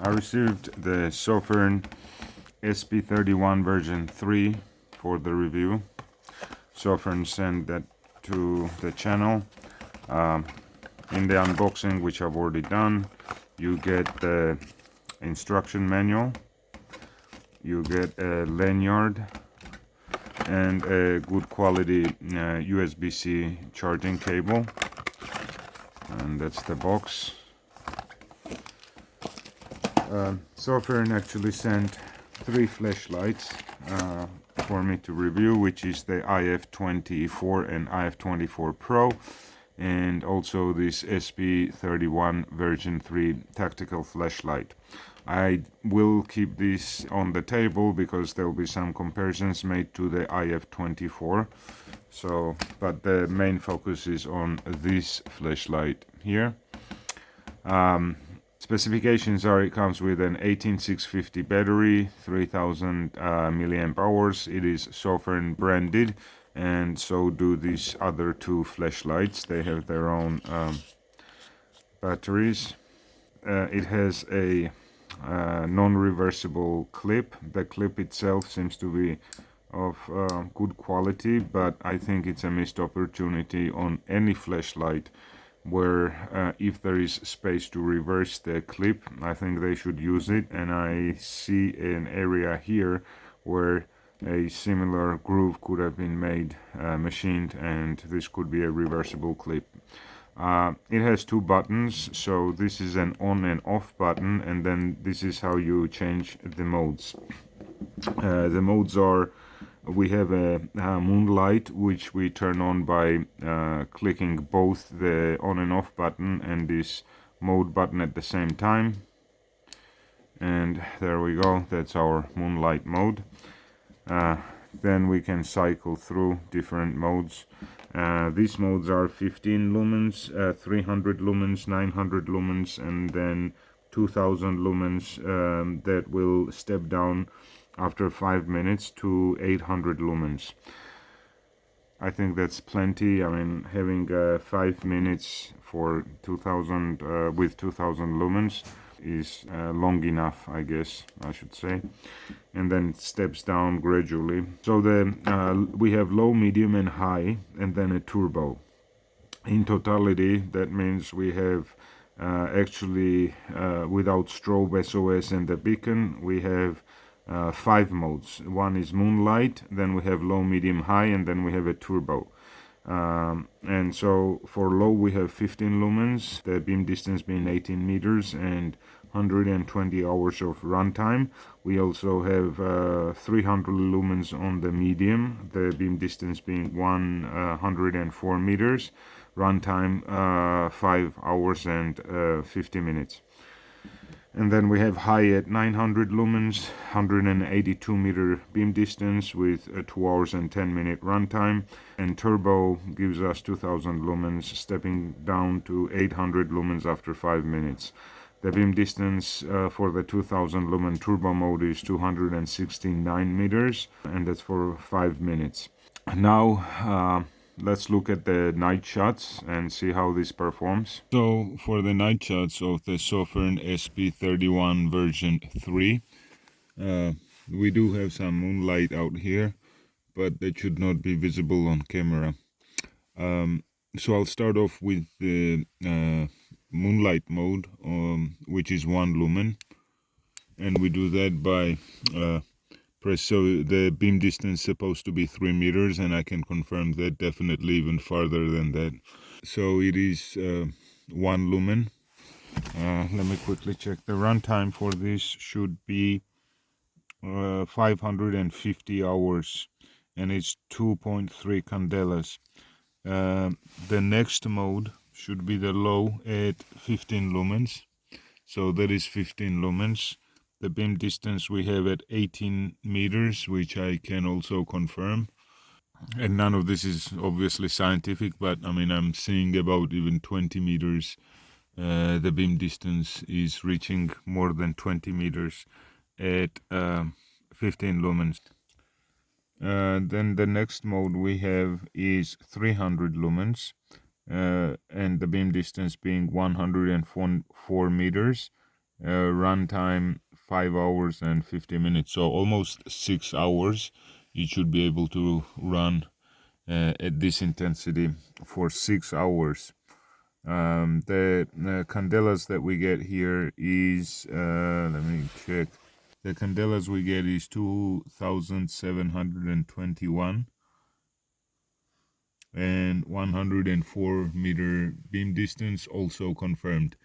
I received the Sofirn SP31 version 3 for the review. Sofirn sent that to the channel. In the unboxing, which I've already done, you get the instruction manual, you get a lanyard, and a good quality USB-C charging cable. And that's the box. Sofirn actually sent 3 flashlights for me to review, which is the IF24 and IF24 Pro, and also this SP31 version 3 tactical flashlight. I will keep this on the table because there will be some comparisons made to the IF24. But the main focus is on this flashlight here. Specifications are: it comes with an 18650 battery, 3000 milliamp hours. It is Sofirn branded, and so do these other 2 flashlights. They have their own batteries. It has a non-reversible clip. The clip itself seems to be of good quality, but I think it's a missed opportunity on any flashlight where if there is space to reverse the clip, I think they should use it. And I see an area here where a similar groove could have been machined, and this could be a reversible clip. It has 2 buttons, so this is an on and off button, and then this is how you change the modes. The modes are: we have a moonlight, which we turn on by clicking both the on and off button and this mode button at the same time. And there we go, that's our moonlight mode. Then we can cycle through different modes. These modes are 15 lumens, 300 lumens, 900 lumens, and then 2000 lumens that will step down after 5 minutes to 800 lumens. I think that's plenty. I mean, having 5 minutes for 2000 with 2000 lumens is long enough, I guess I should say. And then it steps down gradually. So we have low, medium and high, and then a turbo. In totality, that means we have actually without strobe, SOS and the beacon, we have 5 modes. One is moonlight, then we have low, medium, high, and then we have a turbo. And so for low we have 15 lumens, the beam distance being 18 meters and 120 hours of runtime. We also have 300 lumens on the medium, the beam distance being 104 meters, runtime 5 hours and 50 minutes. And then we have high at 900 lumens, 182 meter beam distance with 2 hours and 10 minute runtime. And turbo gives us 2000 lumens, stepping down to 800 lumens after 5 minutes. The beam distance for the 2000 lumen turbo mode is 269 meters, and that's for 5 minutes. Now let's look at the night shots and see how this performs. So for the night shots of the Sofirn SP31 version 3, we do have some moonlight out here, but that should not be visible on camera. So I'll start off with the moonlight mode, which is 1 lumen, and we do that by so the beam distance is supposed to be 3 meters, and I can confirm that definitely even farther than that. So it is 1 lumen. Let me quickly check. The runtime for this should be 550 hours, and it's 2.3 candelas. The next mode should be the low at 15 lumens. So that is 15 lumens. The beam distance we have at 18 meters, which I can also confirm. And none of this is obviously scientific, but I mean, I'm seeing about even 20 meters. The beam distance is reaching more than 20 meters at 15 lumens. Then the next mode we have is 300 lumens, and the beam distance being 104 meters runtime 5 hours and 50 minutes, so almost 6 hours. You should be able to run at this intensity for 6 hours. The candelas that we get here is let me check. The candelas we get is 2721 and 104 meter beam distance, also confirmed.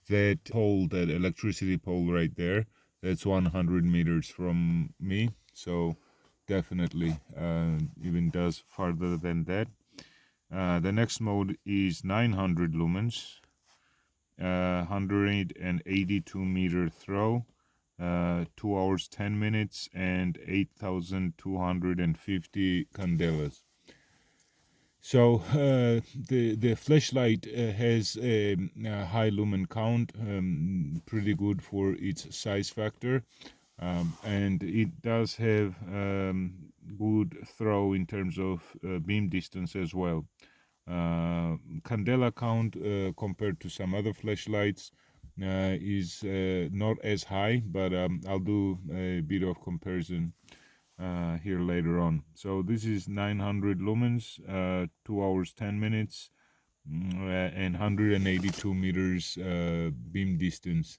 That pole, that electricity pole right there, that's 100 meters from me, so definitely even does farther than that. The next mode is 900 lumens, 182 meter throw, 2 hours 10 minutes, and 8,250 candelas. So the flashlight has a high lumen count, pretty good for its size factor, and it does have good throw in terms of beam distance as well. Candela count compared to some other flashlights is not as high, but I'll do a bit of comparison here later on. So this is 900 lumens, 2 hours 10 minutes, and 182 meters beam distance.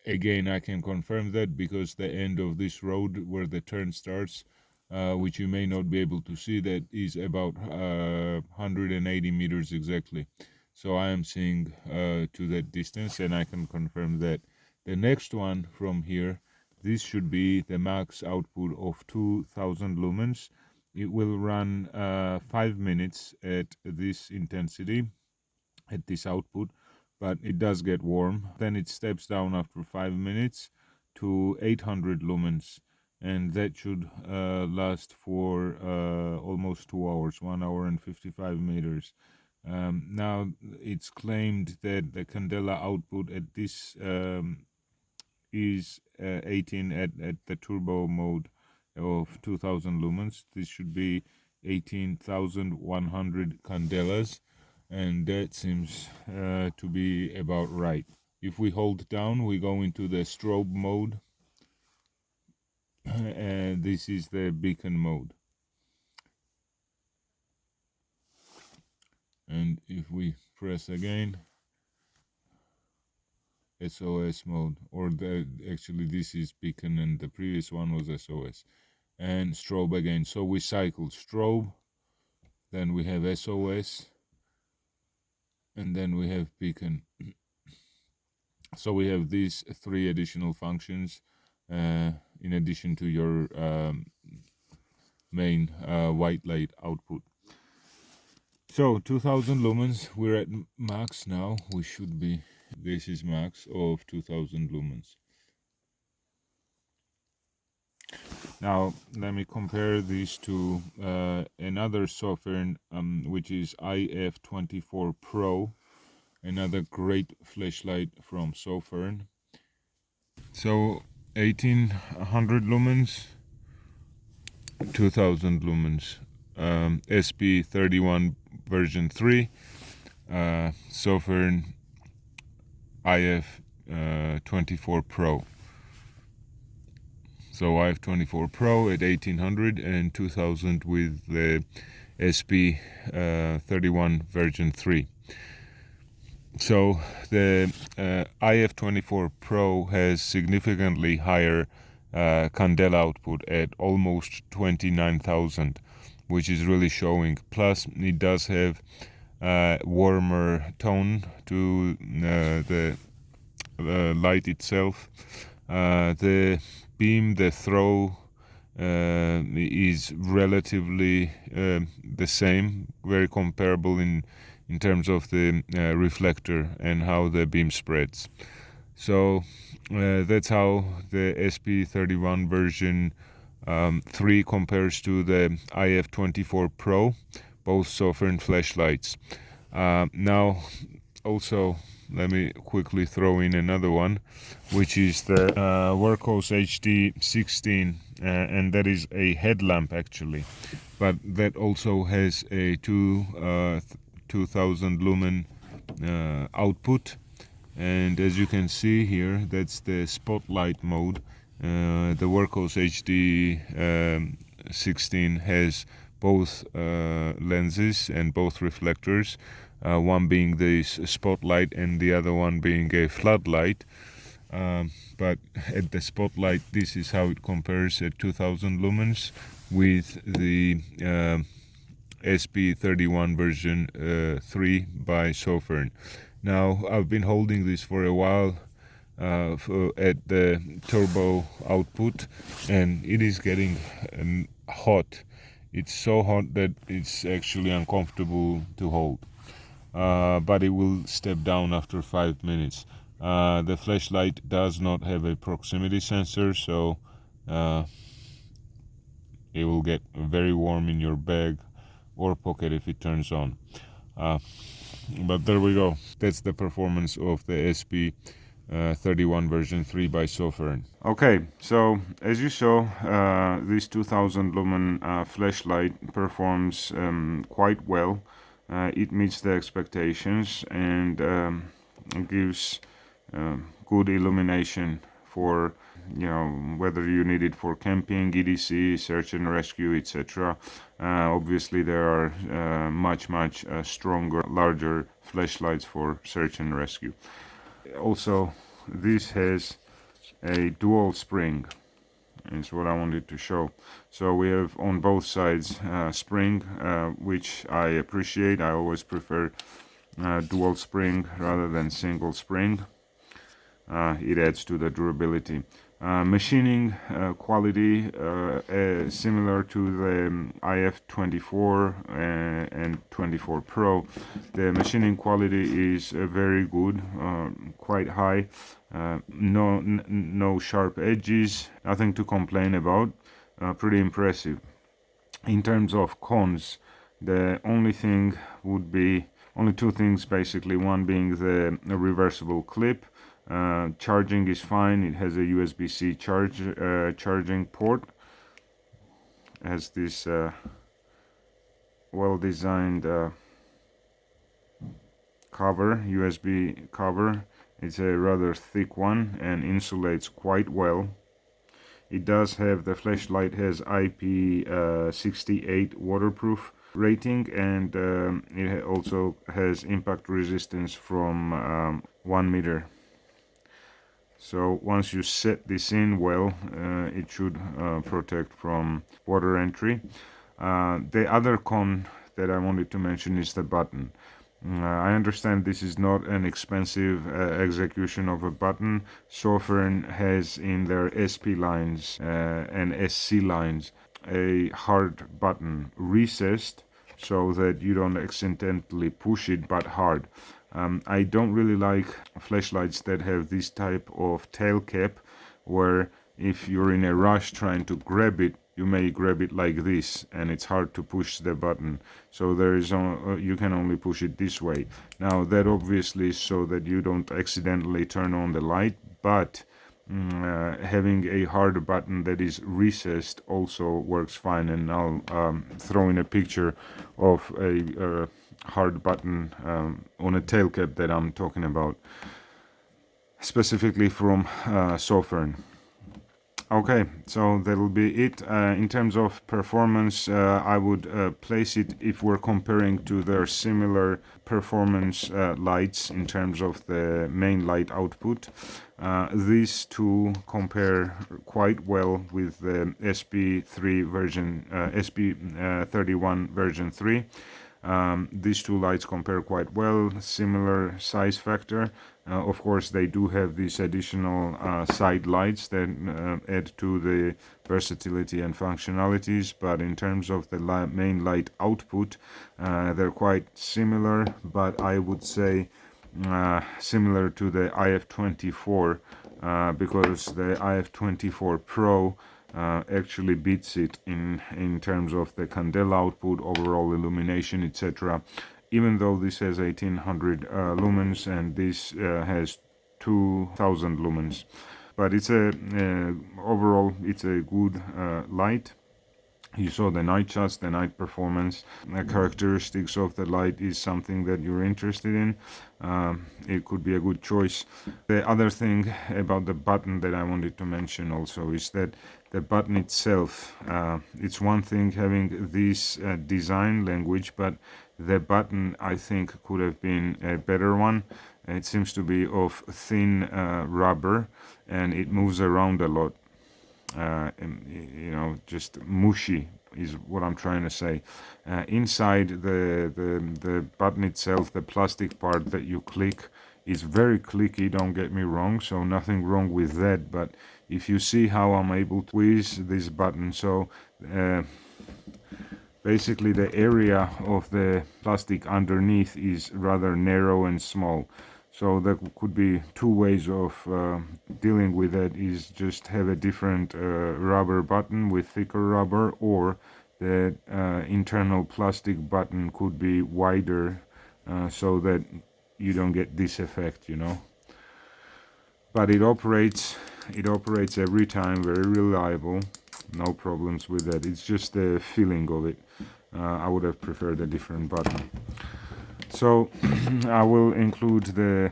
Again, I can confirm that because the end of this road where the turn starts, which you may not be able to see, that is about 180 meters exactly. So I am seeing to that distance, and I can confirm that. The next one from here, this should be the max output of 2000 lumens. It will run 5 minutes at this intensity, at this output, but it does get warm. Then it steps down after 5 minutes to 800 lumens, and that should last for almost 2 hours, 1 hour and 55 meters. Now it's claimed that the candela output at this is 18 at the turbo mode of 2000 lumens. This should be 18,100 candelas, and that seems to be about right. If we hold down, we go into the strobe mode, and this is the beacon mode. And if we press again, SOS mode, or actually this is beacon and the previous one was SOS, and strobe again. So we cycle strobe, then we have SOS, and then we have beacon. So we have these 3 additional functions in addition to your main white light output. So 2000 lumens, we're at max now. We should be, this is max of 2000 lumens. Now let me compare these to another Sofirn, which is IF24 Pro, another great flashlight from Sofirn. So 1800 lumens, 2000 lumens, SP31 version 3, Sofirn IF24 Pro. So IF24 Pro at 1800 and 2000 with the SP31 version 3. So the IF24 Pro has significantly higher candela output at almost 29,000, which is really showing. Plus it does have warmer tone to the light itself. The beam, the throw is relatively the same, very comparable in terms of the reflector and how the beam spreads. So that's how the SP31 version 3 compares to the IF24 Pro, both Sofirn flashlights. Now also let me quickly throw in another one, which is the Workhorse HD16, and that is a headlamp actually, but that also has a 2000 lumen output, And as you can see here, that's the spotlight mode. The Workhorse HD 16 has both lenses and both reflectors, one being this spotlight and the other one being a floodlight. But at the spotlight, this is how it compares at 2000 lumens with the SP31 version 3 by Sofirn. Now, I've been holding this for a while at the turbo output, and it is getting hot. It's so hot that it's actually uncomfortable to hold, but it will step down after 5 minutes. The flashlight does not have a proximity sensor, so it will get very warm in your bag or pocket if it turns on. But there we go. That's the performance of the SP31 version 3 by Sofirn. Okay, so as you saw, this 2000 lumen flashlight performs quite well. It meets the expectations and gives good illumination for, you know, whether you need it for camping, EDC, search and rescue, etc. Obviously there are much stronger, larger flashlights for search and rescue. Also, this has a dual spring, is what I wanted to show. So we have on both sides spring, which I appreciate. I always prefer dual spring rather than single spring. It adds to the durability. Machining quality similar to the IF24 and 24 Pro. The machining quality is very good, quite high. No sharp edges, nothing to complain about. Pretty impressive. In terms of cons, the only thing would be only two things basically. One being the reversible clip. Charging is fine. It has a USB-C charging port. It has this well-designed cover, USB cover. It's a rather thick one and insulates quite well. It does have, the flashlight has IP68 waterproof rating, and it also has impact resistance from 1 meter. So once you set this in well, it should protect from water entry. The other con that I wanted to mention is the button. I understand this is not an expensive execution of a button. Sofirn has in their SP lines and SC lines a hard button recessed so that you don't accidentally push it, but hard. I don't really like flashlights that have this type of tail cap, where if you're in a rush trying to grab it, you may grab it like this and it's hard to push the button. So there is you can only push it this way. Now that obviously is so that you don't accidentally turn on the light, but having a hard button that is recessed also works fine, and I'll throw in a picture of a hard button on a tail cap that I'm talking about, specifically from Sofirn. Okay, so that'll be it. In terms of performance, I would place it, if we're comparing to their similar performance lights in terms of the main light output. These two compare quite well with the SP31 version 3. These two lights compare quite well, similar size factor. Of course, they do have these additional side lights that add to the versatility and functionalities, but in terms of the main light output, they're quite similar, but I would say similar to the IF24, because the IF24 Pro actually beats it in terms of the candela output, overall illumination, etc. Even though this has 1800 lumens and this has 2000 lumens, but it's a overall it's a good light. You saw the night shots, the night performance. The characteristics of the light is something that you're interested in. It could be a good choice. The other thing about the button that I wanted to mention also is that the button itself, it's one thing having this design language, but the button I think could have been a better one. It seems to be of thin rubber and it moves around a lot. You know, just mushy is what I'm trying to say. Inside the button itself, the plastic part that you click is very clicky, don't get me wrong, so nothing wrong with that. But if you see how I'm able to squeeze this button, so basically the area of the plastic underneath is rather narrow and small. So there could be two ways of dealing with it, is just have a different rubber button with thicker rubber, or the internal plastic button could be wider so that you don't get this effect, you know. But it operates every time, very reliable, no problems with that. It's just the feeling of it. I would have preferred a different button. So I will include the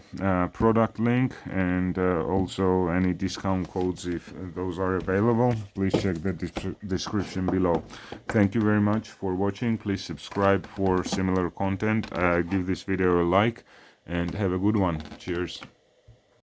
product link and also any discount codes if those are available. Please check the description below. Thank you very much for watching. Please subscribe for similar content. Give this video a like and have a good one. Cheers.